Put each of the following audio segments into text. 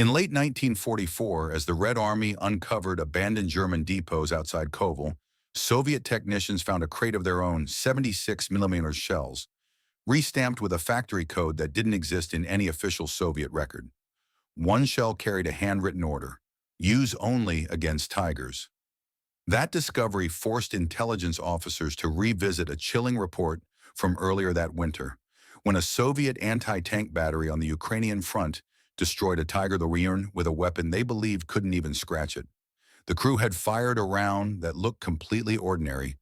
In late 1944, as the Red Army uncovered abandoned German depots outside Kovel, Soviet technicians found a crate of their own 76 mm shells, restamped with a factory code that didn't exist in any official Soviet record. One shell carried a handwritten order: use only against tigers. That discovery forced intelligence officers to revisit a chilling report from earlier that winter, when a Soviet anti-tank battery on the Ukrainian front destroyed a Tiger rewrote with a weapon they believed couldn't even scratch it. The crew had fired a round that looked completely ordinary,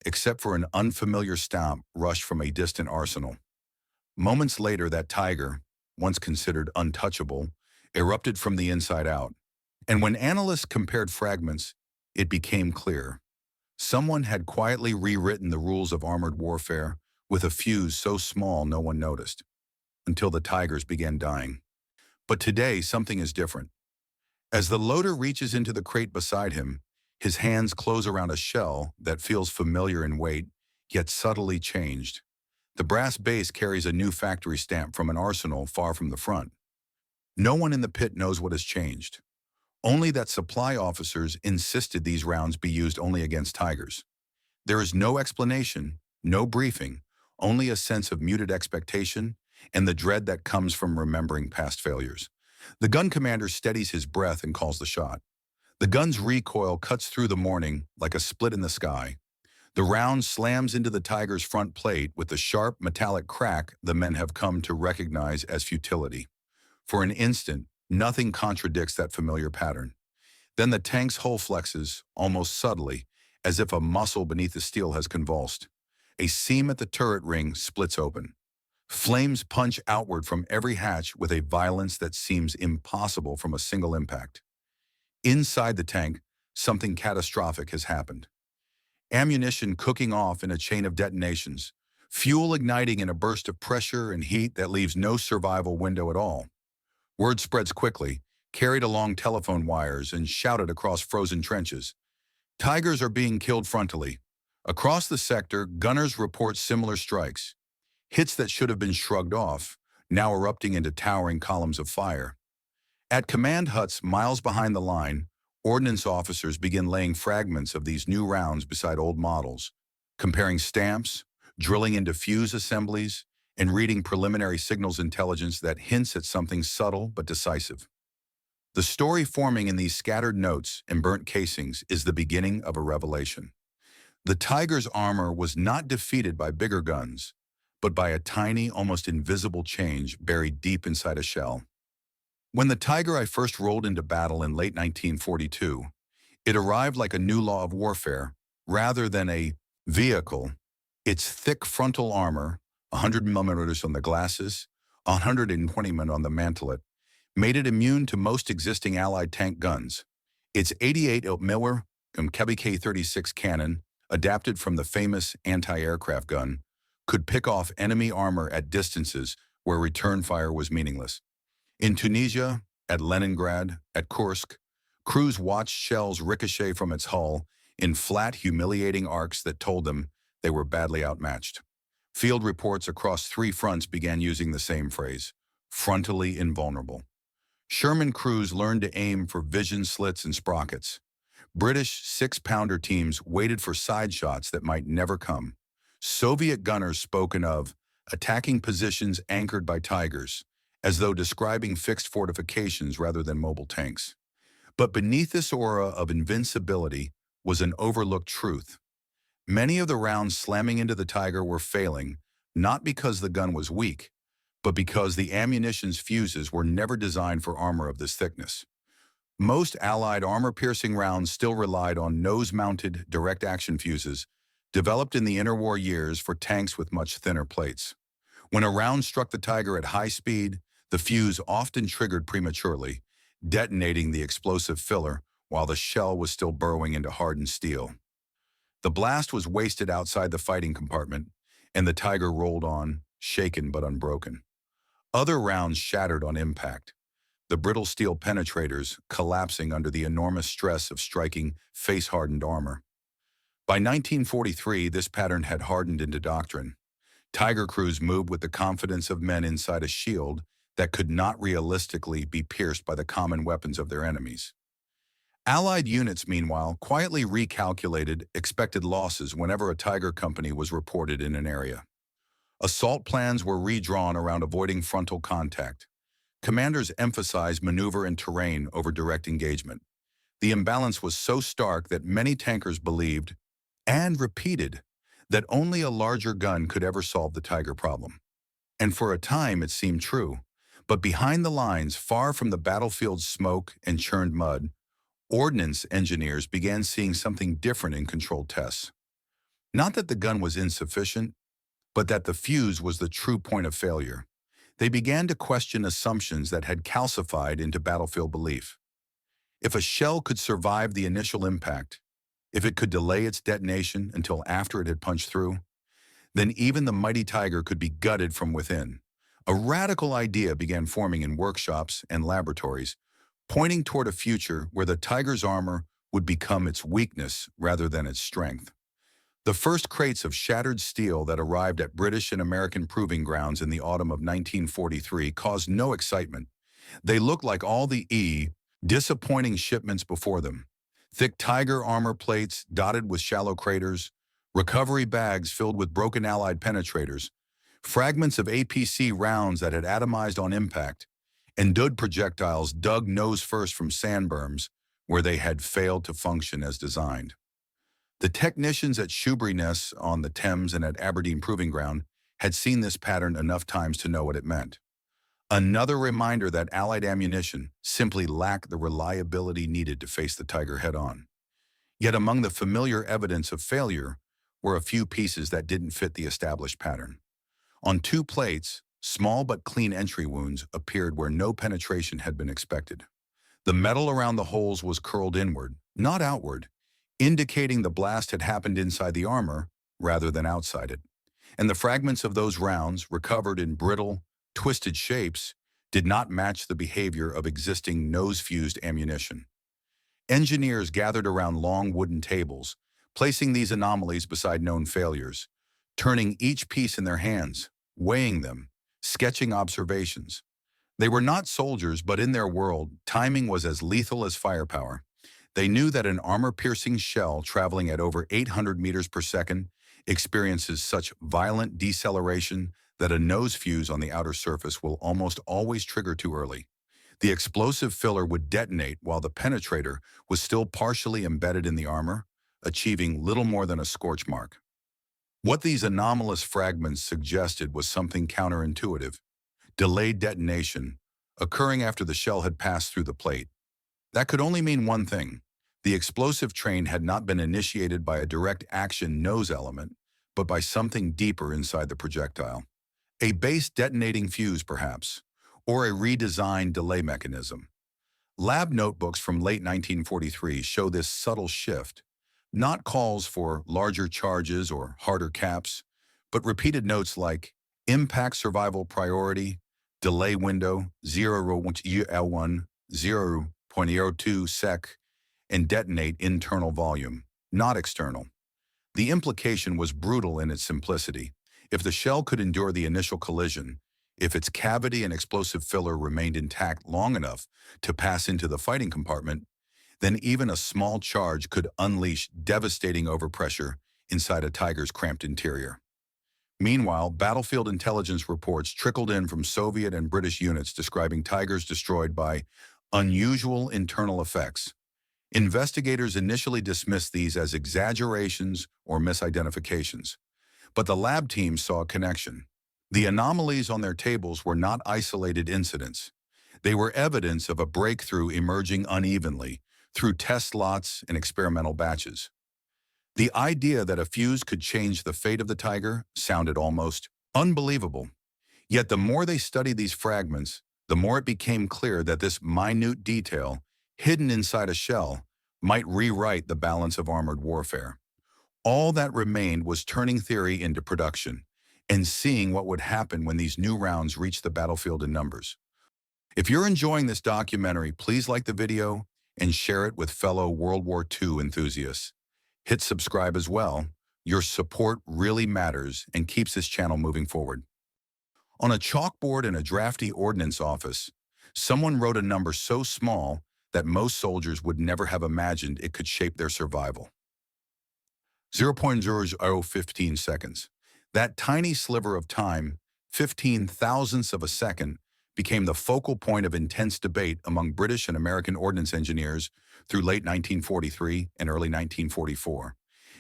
except for an unfamiliar stamp rushed from a distant arsenal. Moments later, that Tiger, once considered untouchable, erupted from the inside out. And when analysts compared fragments, it became clear. Someone had quietly rewritten the rules of armored warfare with a fuse so small no one noticed, until the Tigers began dying. But today, something is different. As the loader reaches into the crate beside him, his hands close around a shell that feels familiar in weight, yet subtly changed. The brass base carries a new factory stamp from an arsenal far from the front. No one in the pit knows what has changed. Only that supply officers insisted these rounds be used only against Tigers. There is no explanation, no briefing, only a sense of muted expectation and the dread that comes from remembering past failures. The gun commander steadies his breath and calls the shot. The gun's recoil cuts through the morning like a split in the sky. The round slams into the Tiger's front plate with the sharp metallic crack the men have come to recognize as futility. For an instant, nothing contradicts that familiar pattern. Then the tank's hull flexes, almost subtly, as if a muscle beneath the steel has convulsed. A seam at the turret ring splits open. Flames punch outward from every hatch with a violence that seems impossible from a single impact. Inside the tank, something catastrophic has happened. Ammunition cooking off in a chain of detonations, fuel igniting in a burst of pressure and heat that leaves no survival window at all. Word spreads quickly, carried along telephone wires and shouted across frozen trenches. Tigers are being killed frontally. Across the sector, gunners report similar strikes. Hits that should have been shrugged off, now erupting into towering columns of fire. At command huts miles behind the line, ordnance officers begin laying fragments of these new rounds beside old models, comparing stamps, drilling into fuse assemblies, and reading preliminary signals intelligence that hints at something subtle but decisive. The story forming in these scattered notes and burnt casings is the beginning of a revelation. The Tiger's armor was not defeated by bigger guns, but by a tiny, almost invisible change buried deep inside a shell. When the Tiger I first rolled into battle in late 1942, it arrived like a new law of warfare, rather than a vehicle. Its thick frontal armor, 100 mm on the glasses, 120 mm on the mantelet, made it immune to most existing Allied tank guns. Its 88 mm KBK-36 cannon, adapted from the famous anti-aircraft gun, could pick off enemy armor at distances where return fire was meaningless. In Tunisia, at Leningrad, at Kursk, crews watched shells ricochet from its hull in flat, humiliating arcs that told them they were badly outmatched. Field reports across 3 fronts began using the same phrase: frontally invulnerable. Sherman crews learned to aim for vision slits and sprockets. British 6-pounder teams waited for side shots that might never come. Soviet gunners spoken of attacking positions anchored by Tigers, as though describing fixed fortifications rather than mobile tanks. But beneath this aura of invincibility was an overlooked truth. Many of the rounds slamming into the Tiger were failing, not because the gun was weak, but because the ammunition's fuses were never designed for armor of this thickness. Most Allied armor-piercing rounds still relied on nose-mounted direct-action fuses, developed in the interwar years for tanks with much thinner plates. When a round struck the Tiger at high speed, the fuse often triggered prematurely, detonating the explosive filler while the shell was still burrowing into hardened steel. The blast was wasted outside the fighting compartment, and the Tiger rolled on, shaken but unbroken. Other rounds shattered on impact, the brittle steel penetrators collapsing under the enormous stress of striking face-hardened armor. By 1943, this pattern had hardened into doctrine. Tiger crews moved with the confidence of men inside a shield that could not realistically be pierced by the common weapons of their enemies. Allied units, meanwhile, quietly recalculated expected losses whenever a Tiger company was reported in an area. Assault plans were redrawn around avoiding frontal contact. Commanders emphasized maneuver and terrain over direct engagement. The imbalance was so stark that many tankers believed, and repeated, that only a larger gun could ever solve the Tiger problem. And for a time it seemed true. But behind the lines, far from the battlefield's smoke and churned mud, ordnance engineers began seeing something different in controlled tests. Not that the gun was insufficient, but that the fuse was the true point of failure. They began to question assumptions that had calcified into battlefield belief. If a shell could survive the initial impact, if it could delay its detonation until after it had punched through, then even the mighty Tiger could be gutted from within. A radical idea began forming in workshops and laboratories, pointing toward a future where the Tiger's armor would become its weakness rather than its strength. The first crates of shattered steel that arrived at British and American proving grounds in the autumn of 1943 caused no excitement. They looked like all the disappointing shipments before them. Thick Tiger armor plates dotted with shallow craters, recovery bags filled with broken Allied penetrators, fragments of APC rounds that had atomized on impact, and dud projectiles dug nose first from sandberms where they had failed to function as designed. The technicians at Shoeburyness on the Thames and at Aberdeen Proving Ground had seen this pattern enough times to know what it meant. Another reminder that Allied ammunition simply lacked the reliability needed to face the Tiger head-on. Yet among the familiar evidence of failure were a few pieces that didn't fit the established pattern. On two plates, small but clean entry wounds appeared where no penetration had been expected. The metal around the holes was curled inward, not outward, indicating the blast had happened inside the armor rather than outside it. And the fragments of those rounds, recovered in brittle, twisted shapes, did not match the behavior of existing nose-fused ammunition. Engineers gathered around long wooden tables, placing these anomalies beside known failures, turning each piece in their hands, weighing them, sketching observations. They were not soldiers, but in their world, timing was as lethal as firepower. They knew that an armor-piercing shell traveling at over 800 meters per second experiences such violent deceleration that a nose fuse on the outer surface will almost always trigger too early. The explosive filler would detonate while the penetrator was still partially embedded in the armor, achieving little more than a scorch mark. What these anomalous fragments suggested was something counterintuitive: delayed detonation, occurring after the shell had passed through the plate. That could only mean one thing: the explosive train had not been initiated by a direct action nose element, but by something deeper inside the projectile. A base detonating fuse, perhaps, or a redesigned delay mechanism. Lab notebooks from late 1943 show this subtle shift, not calls for larger charges or harder caps, but repeated notes like impact survival priority, delay window 0.01, 0.02 sec, and detonate internal volume, not external. The implication was brutal in its simplicity. If the shell could endure the initial collision, if its cavity and explosive filler remained intact long enough to pass into the fighting compartment, then even a small charge could unleash devastating overpressure inside a Tiger's cramped interior. Meanwhile, battlefield intelligence reports trickled in from Soviet and British units describing Tigers destroyed by unusual internal effects. Investigators initially dismissed these as exaggerations or misidentifications, but the lab team saw a connection. The anomalies on their tables were not isolated incidents. They were evidence of a breakthrough emerging unevenly through test lots and experimental batches. The idea that a fuse could change the fate of the Tiger sounded almost unbelievable. Yet the more they studied these fragments, the more it became clear that this minute detail, hidden inside a shell, might rewrite the balance of armored warfare. All that remained was turning theory into production and seeing what would happen when these new rounds reached the battlefield in numbers. If you're enjoying this documentary, please like the video and share it with fellow World War II enthusiasts. Hit subscribe as well. Your support really matters and keeps this channel moving forward. On a chalkboard in a drafty ordnance office, someone wrote a number so small that most soldiers would never have imagined it could shape their survival. 0.0015 seconds. That tiny sliver of time, 15 thousandths of a second, became the focal point of intense debate among British and American ordnance engineers through late 1943 and early 1944.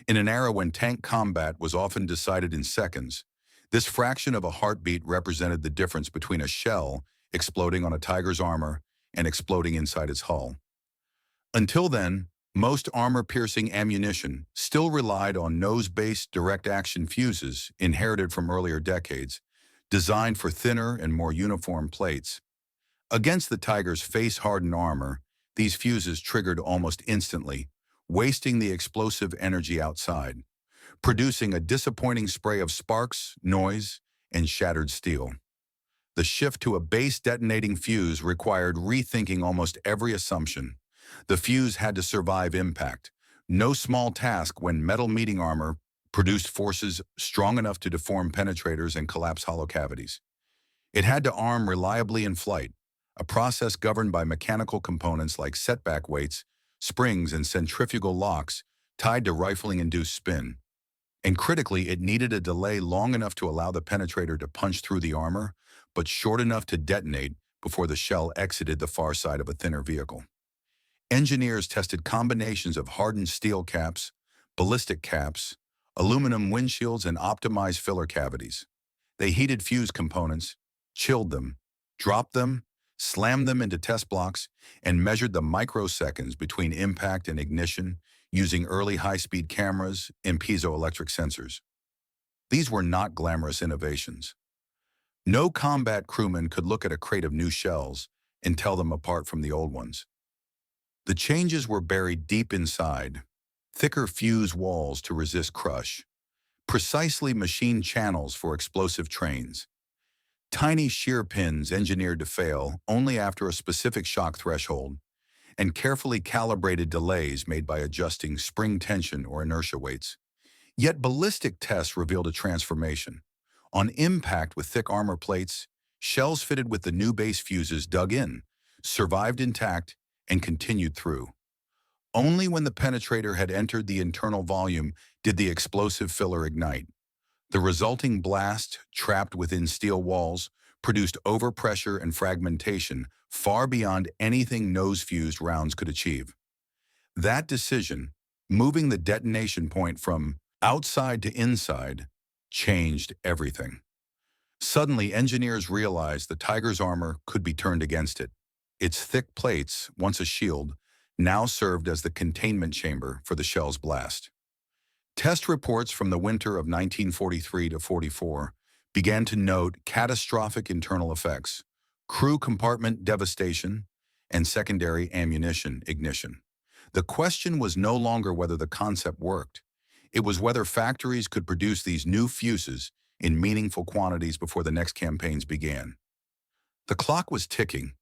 In an era when tank combat was often decided in seconds, this fraction of a heartbeat represented the difference between a shell exploding on a Tiger's armor and exploding inside its hull. Until then, most armor-piercing ammunition still relied on nose-based direct-action fuses inherited from earlier decades, designed for thinner and more uniform plates. Against the Tiger's face-hardened armor, these fuses triggered almost instantly, wasting the explosive energy outside, producing a disappointing spray of sparks, noise, and shattered steel. The shift to a base detonating fuse required rethinking almost every assumption. The fuse had to survive impact, no small task when metal meeting armor produced forces strong enough to deform penetrators and collapse hollow cavities. It had to arm reliably in flight, a process governed by mechanical components like setback weights, springs, and centrifugal locks tied to rifling-induced spin. And critically, it needed a delay long enough to allow the penetrator to punch through the armor, but short enough to detonate before the shell exited the far side of a thinner vehicle. Engineers tested combinations of hardened steel caps, ballistic caps, aluminum windshields, and optimized filler cavities. They heated fuse components, chilled them, dropped them, slammed them into test blocks, and measured the microseconds between impact and ignition using early high-speed cameras and piezoelectric sensors. These were not glamorous innovations. No combat crewman could look at a crate of new shells and tell them apart from the old ones. The changes were buried deep inside, thicker fuse walls to resist crush, precisely machined channels for explosive trains, tiny shear pins engineered to fail only after a specific shock threshold, and carefully calibrated delays made by adjusting spring tension or inertia weights. Yet ballistic tests revealed a transformation. On impact with thick armor plates, shells fitted with the new base fuses dug in, survived intact, and continued through. Only when the penetrator had entered the internal volume did the explosive filler ignite. The resulting blast, trapped within steel walls, produced overpressure and fragmentation far beyond anything nose-fused rounds could achieve. That decision, moving the detonation point from outside to inside, changed everything. Suddenly, engineers realized the Tiger's armor could be turned against it. Its thick plates, once a shield, now served as the containment chamber for the shell's blast. Test reports from the winter of 1943 to 44 began to note catastrophic internal effects, crew compartment devastation, and secondary ammunition ignition. The question was no longer whether the concept worked. It was whether factories could produce these new fuses in meaningful quantities before the next campaigns began. The clock was ticking,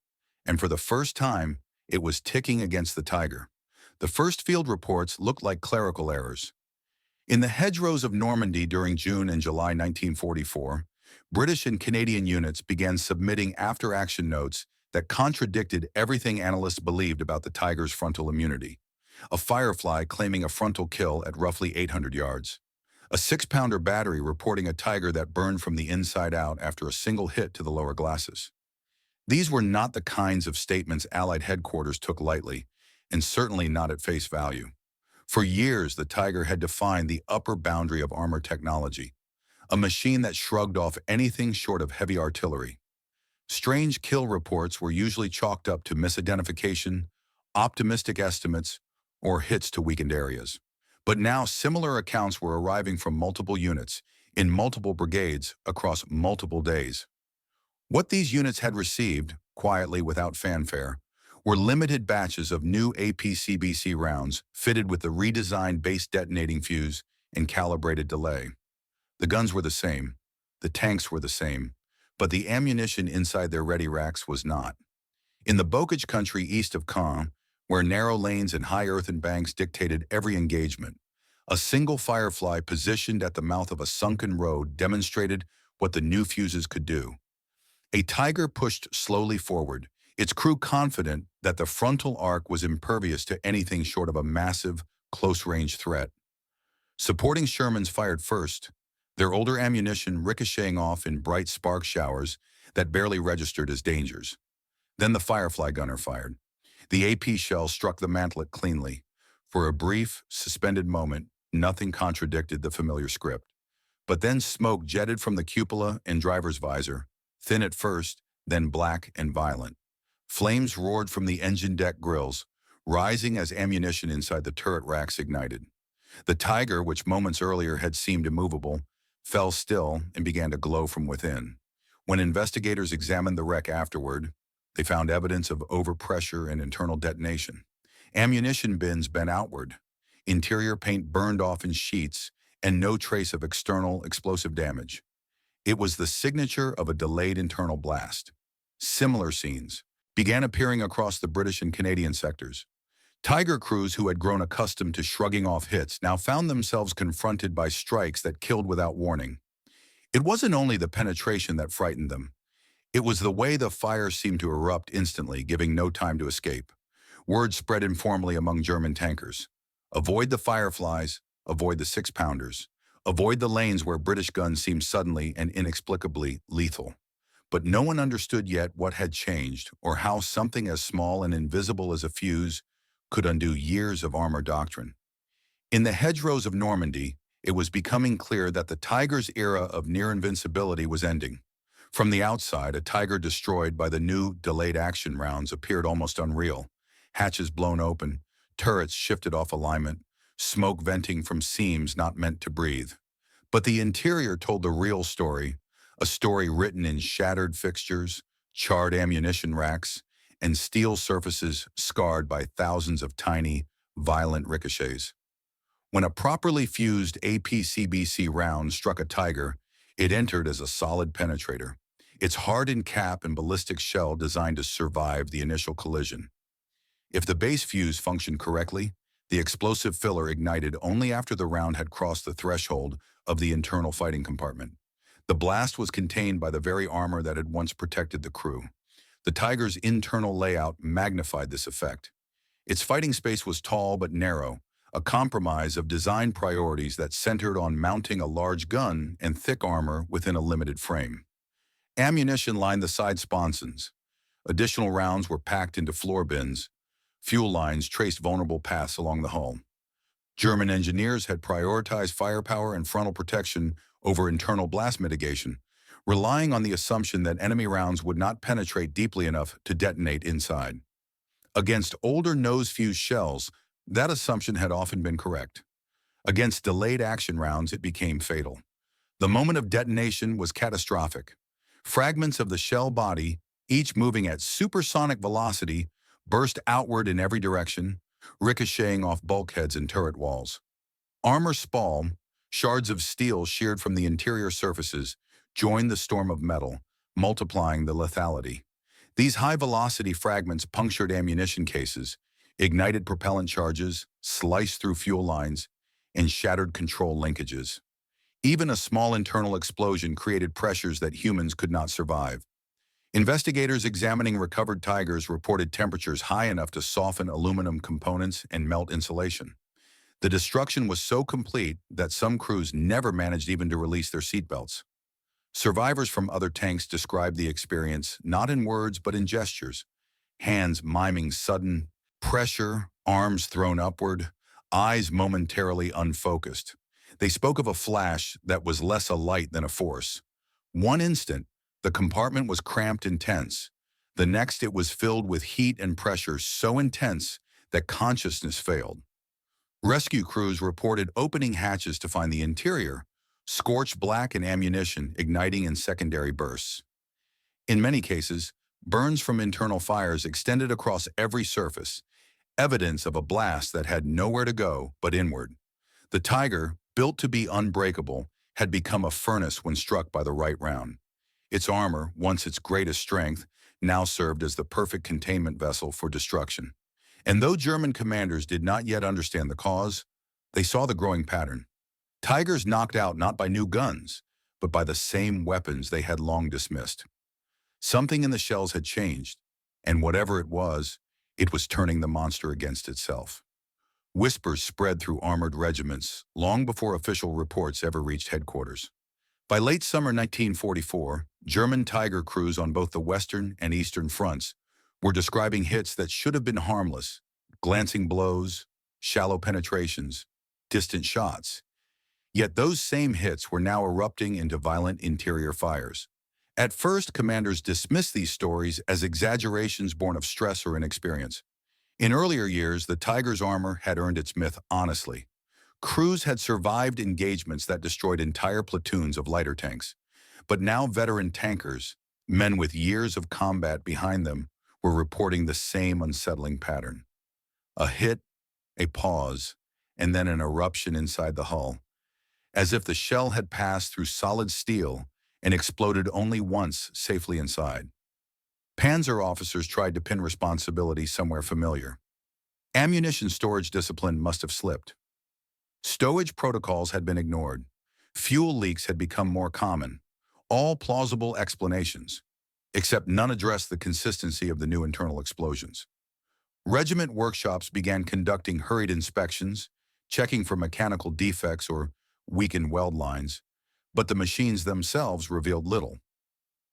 and for the first time, it was ticking against the Tiger. The first field reports looked like clerical errors. In the hedgerows of Normandy during June and July 1944, British and Canadian units began submitting after-action notes that contradicted everything analysts believed about the Tiger's frontal immunity. A Firefly claiming a frontal kill at roughly 800 yards. A 6-pounder battery reporting a Tiger that burned from the inside out after a single hit to the lower glasses. These were not the kinds of statements Allied headquarters took lightly, and certainly not at face value. For years, the Tiger had defined the upper boundary of armor technology, a machine that shrugged off anything short of heavy artillery. Strange kill reports were usually chalked up to misidentification, optimistic estimates, or hits to weakened areas. But now similar accounts were arriving from multiple units, in multiple brigades, across multiple days. What these units had received, quietly without fanfare, were limited batches of new APCBC rounds fitted with the redesigned base detonating fuse and calibrated delay. The guns were the same, the tanks were the same, but the ammunition inside their ready racks was not. In the Bocage country east of Caen, where narrow lanes and high earthen banks dictated every engagement, a single Firefly positioned at the mouth of a sunken road demonstrated what the new fuses could do. A Tiger pushed slowly forward, its crew confident that the frontal arc was impervious to anything short of a massive, close-range threat. Supporting Shermans fired first, their older ammunition ricocheting off in bright spark showers that barely registered as dangers. Then the Firefly gunner fired. The AP shell struck the mantlet cleanly. For a brief, suspended moment, nothing contradicted the familiar script. But then smoke jetted from the cupola and driver's visor, thin at first, then black and violent. Flames roared from the engine deck grills, rising as ammunition inside the turret racks ignited. The Tiger, which moments earlier had seemed immovable, fell still and began to glow from within. When investigators examined the wreck afterward, they found evidence of overpressure and internal detonation. Ammunition bins bent outward, interior paint burned off in sheets, and no trace of external explosive damage. It was the signature of a delayed internal blast. Similar scenes began appearing across the British and Canadian sectors. Tiger crews who had grown accustomed to shrugging off hits now found themselves confronted by strikes that killed without warning. It wasn't only the penetration that frightened them. It was the way the fire seemed to erupt instantly, giving no time to escape. Word spread informally among German tankers. Avoid the Fireflies, avoid the six-pounders. Avoid the lanes where British guns seemed suddenly and inexplicably lethal. But no one understood yet what had changed, or how something as small and invisible as a fuse could undo years of armor doctrine. In the hedgerows of Normandy, it was becoming clear that the Tiger's era of near invincibility was ending. From the outside, a Tiger destroyed by the new delayed action rounds appeared almost unreal. Hatches blown open, turrets shifted off alignment, smoke venting from seams not meant to breathe. But the interior told the real story, a story written in shattered fixtures, charred ammunition racks, and steel surfaces scarred by thousands of tiny, violent ricochets. When a properly fused APCBC round struck a Tiger, it entered as a solid penetrator, its hardened cap and ballistic shell designed to survive the initial collision. If the base fuse functioned correctly, the explosive filler ignited only after the round had crossed the threshold of the internal fighting compartment. The blast was contained by the very armor that had once protected the crew. The Tiger's internal layout magnified this effect. Its fighting space was tall but narrow, a compromise of design priorities that centered on mounting a large gun and thick armor within a limited frame. Ammunition lined the side sponsons. Additional rounds were packed into floor bins. Fuel lines traced vulnerable paths along the hull. German engineers had prioritized firepower and frontal protection over internal blast mitigation, relying on the assumption that enemy rounds would not penetrate deeply enough to detonate inside. Against older nose-fused shells, that assumption had often been correct. Against delayed action rounds, it became fatal. The moment of detonation was catastrophic. Fragments of the shell body, each moving at supersonic velocity, burst outward in every direction, ricocheting off bulkheads and turret walls. Armor spall, shards of steel sheared from the interior surfaces, joined the storm of metal, multiplying the lethality. These high-velocity fragments punctured ammunition cases, ignited propellant charges, sliced through fuel lines, and shattered control linkages. Even a small internal explosion created pressures that humans could not survive. Investigators examining recovered Tigers reported temperatures high enough to soften aluminum components and melt insulation. The destruction was so complete that some crews never managed even to release their seatbelts. Survivors from other tanks described the experience not in words but in gestures, hands miming sudden pressure, arms thrown upward, eyes momentarily unfocused. They spoke of a flash that was less a light than a force. One instant, the compartment was cramped and tense. The next, it was filled with heat and pressure so intense that consciousness failed. Rescue crews reported opening hatches to find the interior, scorched black and ammunition igniting in secondary bursts. In many cases, burns from internal fires extended across every surface, evidence of a blast that had nowhere to go but inward. The Tiger, built to be unbreakable, had become a furnace when struck by the right round. Its armor, once its greatest strength, now served as the perfect containment vessel for destruction. And though German commanders did not yet understand the cause, they saw the growing pattern. Tigers knocked out not by new guns, but by the same weapons they had long dismissed. Something in the shells had changed, and whatever it was turning the monster against itself. Whispers spread through armored regiments long before official reports ever reached headquarters. By late summer 1944, German Tiger crews on both the Western and Eastern fronts were describing hits that should have been harmless: glancing blows, shallow penetrations, distant shots. Yet those same hits were now erupting into violent interior fires. At first, commanders dismissed these stories as exaggerations born of stress or inexperience. In earlier years, the Tiger's armor had earned its myth honestly. Crews had survived engagements that destroyed entire platoons of lighter tanks. But now veteran tankers, men with years of combat behind them, were reporting the same unsettling pattern. A hit, a pause, and then an eruption inside the hull, as if the shell had passed through solid steel and exploded only once safely inside. Panzer officers tried to pin responsibility somewhere familiar. Ammunition storage discipline must have slipped. Stowage protocols had been ignored. Fuel leaks had become more common. All plausible explanations, except none addressed the consistency of the new internal explosions. Regiment workshops began conducting hurried inspections, checking for mechanical defects or weakened weld lines, but the machines themselves revealed little.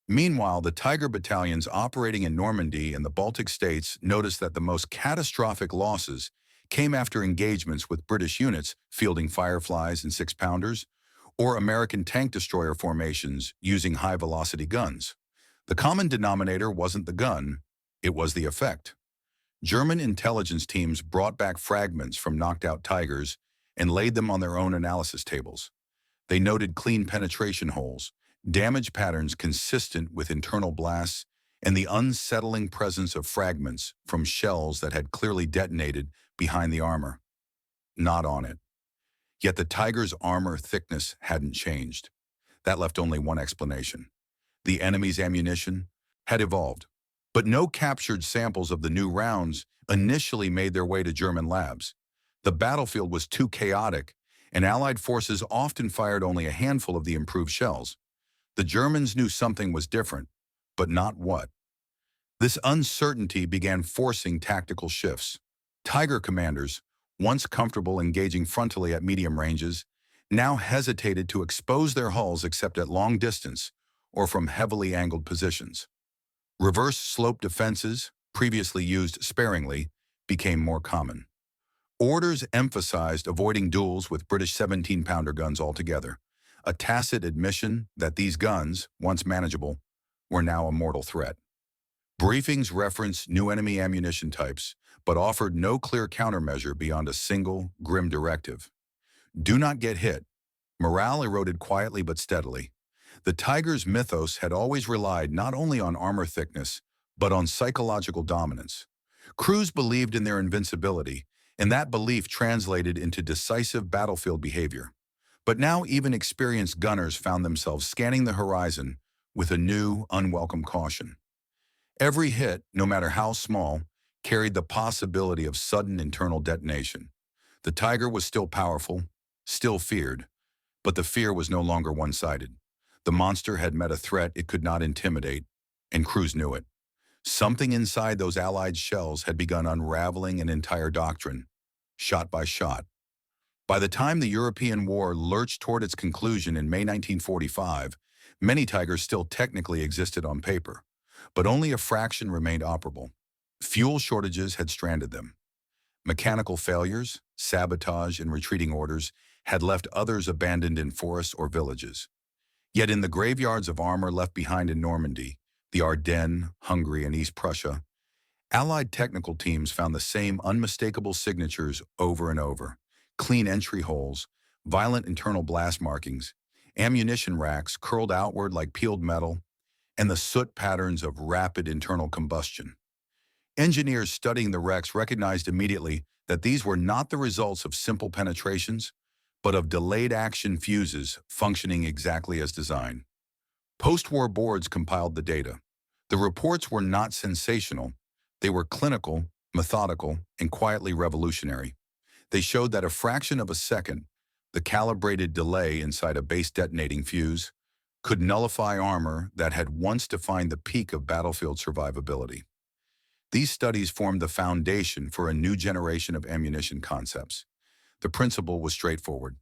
Meanwhile, the Tiger battalions operating in Normandy and the Baltic states noticed that the most catastrophic losses came after engagements with British units fielding Fireflies and six-pounders, or American tank destroyer formations using high-velocity guns. The common denominator wasn't the gun, it was the effect. German intelligence teams brought back fragments from knocked-out Tigers and laid them on their own analysis tables. They noted clean penetration holes, damage patterns consistent with internal blasts, and the unsettling presence of fragments from shells that had clearly detonated behind the armor, not on it. Yet the Tiger's armor thickness hadn't changed. That left only one explanation. The enemy's ammunition had evolved, but no captured samples of the new rounds initially made their way to German labs. The battlefield was too chaotic, and Allied forces often fired only a handful of the improved shells. The Germans knew something was different, but not what. This uncertainty began forcing tactical shifts. Tiger commanders, once comfortable engaging frontally at medium ranges, now hesitated to expose their hulls except at long distance or from heavily angled positions. Reverse slope defenses, previously used sparingly, became more common. Orders emphasized avoiding duels with British 17-pounder guns altogether, a tacit admission that these guns, once manageable, were now a mortal threat. Briefings referenced new enemy ammunition types, but offered no clear countermeasure beyond a single, grim directive. Do not get hit. Morale eroded quietly but steadily. The Tiger's mythos had always relied not only on armor thickness, but on psychological dominance. Crews believed in their invincibility, and that belief translated into decisive battlefield behavior. But now even experienced gunners found themselves scanning the horizon with a new, unwelcome caution. Every hit, no matter how small, carried the possibility of sudden internal detonation. The Tiger was still powerful, still feared, but the fear was no longer one-sided. The monster had met a threat it could not intimidate, and crews knew it. Something inside those Allied shells had begun unraveling an entire doctrine, shot by shot. By the time the European war lurched toward its conclusion in May 1945, many Tigers still technically existed on paper, but only a fraction remained operable. Fuel shortages had stranded them. Mechanical failures, sabotage, and retreating orders had left others abandoned in forests or villages. Yet in the graveyards of armor left behind in Normandy, the Ardennes, Hungary, and East Prussia, Allied technical teams found the same unmistakable signatures over and over: clean entry holes, violent internal blast markings, ammunition racks curled outward like peeled metal, and the soot patterns of rapid internal combustion. Engineers studying the wrecks recognized immediately that these were not the results of simple penetrations, but of delayed action fuses functioning exactly as designed. Post-war boards compiled the data. The reports were not sensational. They were clinical, methodical, and quietly revolutionary. They showed that a fraction of a second, the calibrated delay inside a base detonating fuse, could nullify armor that had once defined the peak of battlefield survivability. These studies formed the foundation for a new generation of ammunition concepts. The principle was straightforward.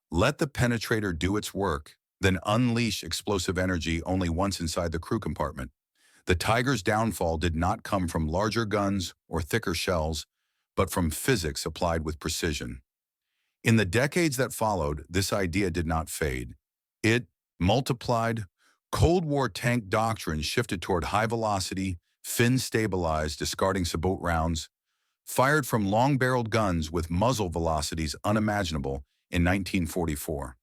Let the penetrator do its work, then unleash explosive energy only once inside the crew compartment. The Tiger's downfall did not come from larger guns or thicker shells, but from physics applied with precision. In the decades that followed, this idea did not fade. It multiplied. Cold War tank doctrine shifted toward high-velocity, fin-stabilized, discarding sabot rounds, fired from long-barreled guns with muzzle velocities unimaginable in 1944.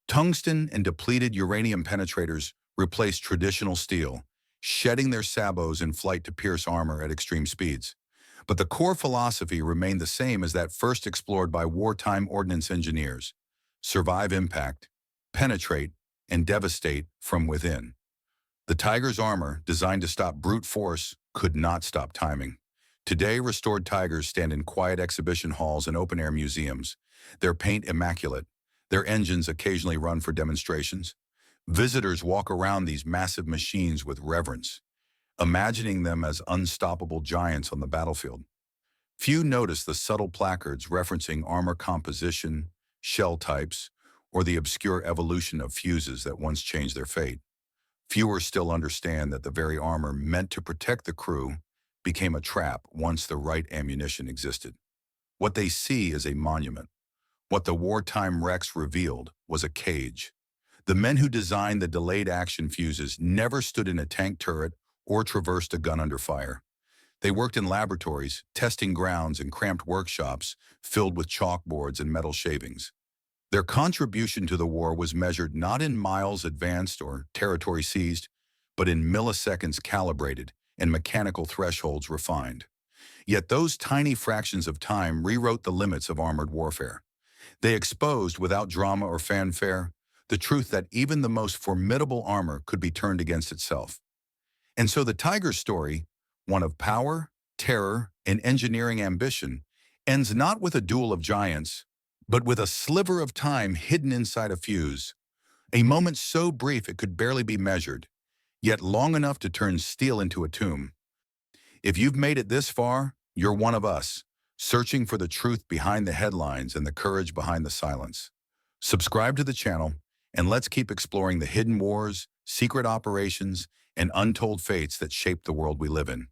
Tungsten and depleted uranium penetrators replaced traditional steel, shedding their sabots in flight to pierce armor at extreme speeds. But the core philosophy remained the same as that first explored by wartime ordnance engineers: survive impact, penetrate, and devastate from within. The Tiger's armor, designed to stop brute force, could not stop timing. Today, restored Tigers stand in quiet exhibition halls and open-air museums, their paint immaculate, their engines occasionally run for demonstrations. Visitors walk around these massive machines with reverence, imagining them as unstoppable giants on the battlefield. Few notice the subtle placards referencing armor composition, shell types, or the obscure evolution of fuses that once changed their fate. Fewer still understand that the very armor meant to protect the crew became a trap once the right ammunition existed. What they see is a monument. What the wartime wrecks revealed was a cage. The men who designed the delayed action fuses never stood in a tank turret or traversed a gun under fire. They worked in laboratories, testing grounds, and cramped workshops filled with chalkboards and metal shavings. Their contribution to the war was measured not in miles advanced or territory seized, but in milliseconds calibrated and mechanical thresholds refined. Yet those tiny fractions of time rewrote the limits of armored warfare. They exposed, without drama or fanfare, the truth that even the most formidable armor could be turned against itself. And so the Tiger story, one of power, terror, and engineering ambition, ends not with a duel of giants, but with a sliver of time hidden inside a fuse, a moment so brief it could barely be measured, yet long enough to turn steel into a tomb. If you've made it this far, you're one of us, searching for the truth behind the headlines and the courage behind the silence. Subscribe to the channel, and let's keep exploring the hidden wars, secret operations, and untold fates that shape the world we live in.